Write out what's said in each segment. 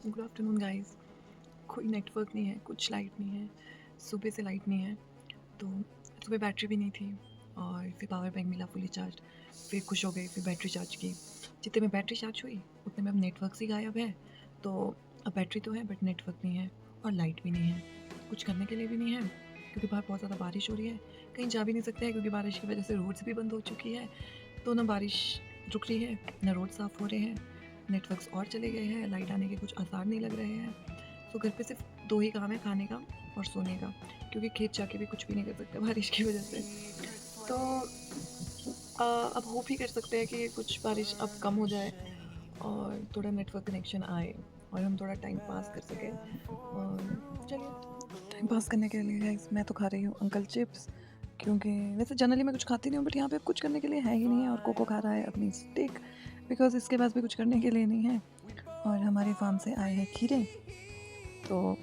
Good afternoon guys. कोई network नहीं है, कुछ लाइट नहीं है, सुबह से लाइट नहीं है। तो सुबह बैटरी भी नहीं थी और फिर पावर बैंक मिला फुली चार्ज। फिर खुश हो गई, फिर बैटरी चार्ज की। जितने में बैटरी चार्ज हुई उतने में अब नेटवर्क से गायब है। तो अब बैटरी तो है बट नेटवर्क नहीं है और लाइट भी नहीं है, कुछ करने के लिए भी नहीं है क्योंकि बाहर बहुत ज़्यादा बारिश हो रही है। कहीं जा भी नहीं सकते हैं क्योंकि बारिश की वजह से रोड्स भी बंद हो चुकी है। तो ना बारिश रुक रही है, ना रोड साफ़ हो रहे हैं, नेटवर्क्स और चले गए हैं, लाइट आने के कुछ आसार नहीं लग रहे हैं। तो घर पे सिर्फ दो ही काम है, खाने का और सोने का, क्योंकि खेत जाके भी कुछ भी नहीं कर सकते बारिश की वजह से। तो अब होप ही कर सकते हैं कि कुछ बारिश अब कम हो जाए और थोड़ा नेटवर्क कनेक्शन आए और हम थोड़ा टाइम पास कर सकें। और चलिए, टाइम पास करने के लिए गाइस मैं तो खा रही हूँ अंकल चिप्स, क्योंकि वैसे जनरली मैं कुछ खाती नहीं हूँ बट यहाँ पे अब कुछ करने के लिए है ही नहीं है। और कोको खा रहा है अपनी स्टिक, बिकॉज इसके पास भी कुछ करने के लिए नहीं है। और हमारे फार्म से आए हैं खीरे, तो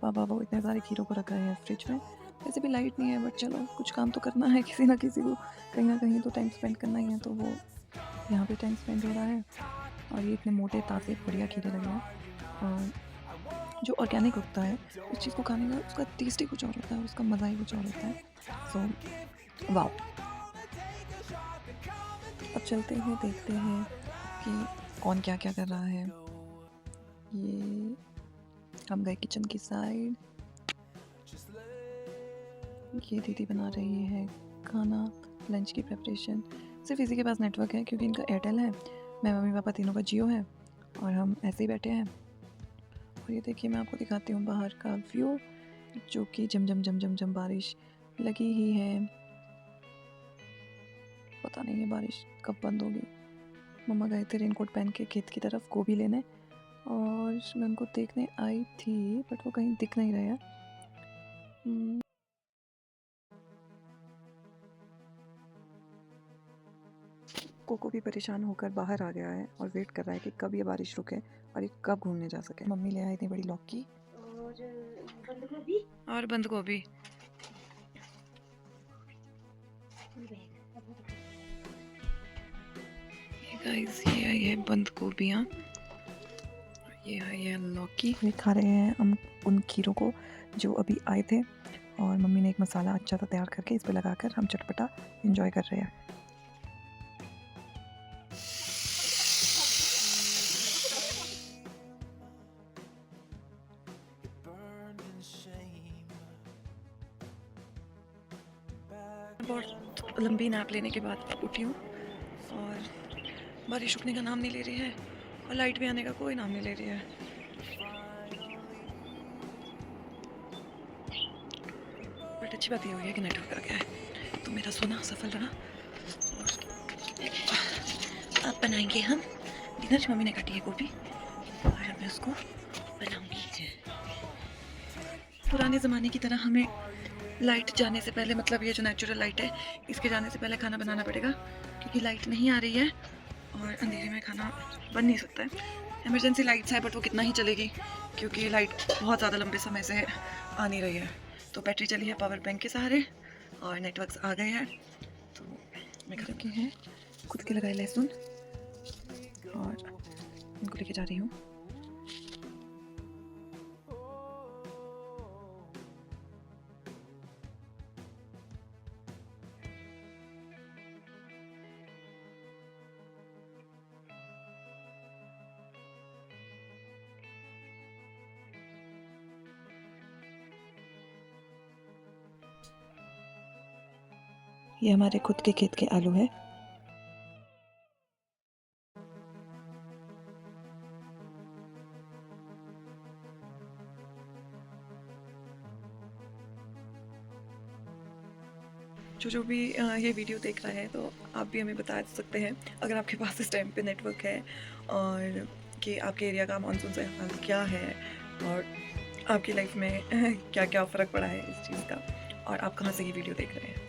पापा वो इतने सारे खीरों को रखा है फ्रिज में। वैसे भी लाइट नहीं है बट चलो कुछ काम तो करना है, किसी ना किसी को कहीं ना कहीं तो टाइम स्पेंड करना ही है। तो वो यहाँ पे टाइम स्पेंड हो रहा है। और ये इतने मोटे ताज़े बढ़िया खीरे लग रहे हैं। और जो ऑर्गेनिक उगता है उस चीज़ को खाने का उसका टेस्ट ही कुछ और होता है, उसका मज़ा ही कुछ और होता है। So wow. अब चलते हैं, देखते हैं कि कौन क्या क्या कर रहा है। ये हम गए किचन की साइड, ये दीदी बना रही है खाना, लंच की प्रिपरेशन। सिर्फ इसी के पास नेटवर्क है क्योंकि इनका एयरटेल है, मैं मम्मी पापा तीनों का जियो है और हम ऐसे ही बैठे हैं। और ये देखिए मैं आपको दिखाती हूँ बाहर का व्यू, जो कि झम झम झम झम झम बारिश लगी ही है। पता नहीं है बारिश कब बंद होगी। मम्मा गए थे रेनकोट पहन के खेत की तरफ गोभी लेने, और मैं उनको देखने आई थी बट वो कहीं दिख नहीं रहे हैं। कोको भी परेशान होकर बाहर आ गया है और वेट कर रहा है कि कब ये बारिश रुके और ये कब घूमने जा सके। मम्मी ले आई थी बड़ी लौकी और बंद गोभी। गाइस ये आई है बंद गोभियाँ, ये है लौकी। ये खा रहे हैं हम उन खीरों को जो अभी आए थे, और मम्मी ने एक मसाला अच्छा सा तैयार करके इस पे लगाकर हम चटपटा एंजॉय कर रहे हैं। बहुत लंबी नैप लेने के बाद उठी हूँ और बारिश रुकने का नाम नहीं ले रही है और लाइट भी आने का कोई नाम नहीं ले रही है। बट अच्छी बात ये हुई है कि नेटवर्क आ गया है, तो मेरा सोना सफल रहा। और अब बनाएंगे हम डिनर। मम्मी ने काटी है गोभी और अब मैं उसको बनाऊंगी। पुराने ज़माने की तरह हमें लाइट जाने से पहले, मतलब ये जो नेचुरल लाइट है इसके जाने से पहले खाना बनाना पड़ेगा, क्योंकि लाइट नहीं आ रही है और अंधेरे में खाना बन नहीं सकता है। इमरजेंसी लाइट्स है बट वो कितना ही चलेगी क्योंकि लाइट बहुत ज़्यादा लंबे समय से आ नहीं रही है। तो बैटरी चली है पावर बैंक के सहारे और नेटवर्क्स आ गए हैं। तो मैं घर के हैं खुद के लगाए लहसुन और उनको लेके जा रही हूँ। ये हमारे खुद के खेत के आलू है। जो भी ये वीडियो देख रहा है तो आप भी हमें बता सकते हैं अगर आपके पास इस टाइम पे नेटवर्क है, और कि आपके एरिया का मानसून से हाल क्या है और आपकी लाइफ में क्या क्या फ़र्क पड़ा है इस चीज़ का, और आप कहाँ से ये वीडियो देख रहे हैं।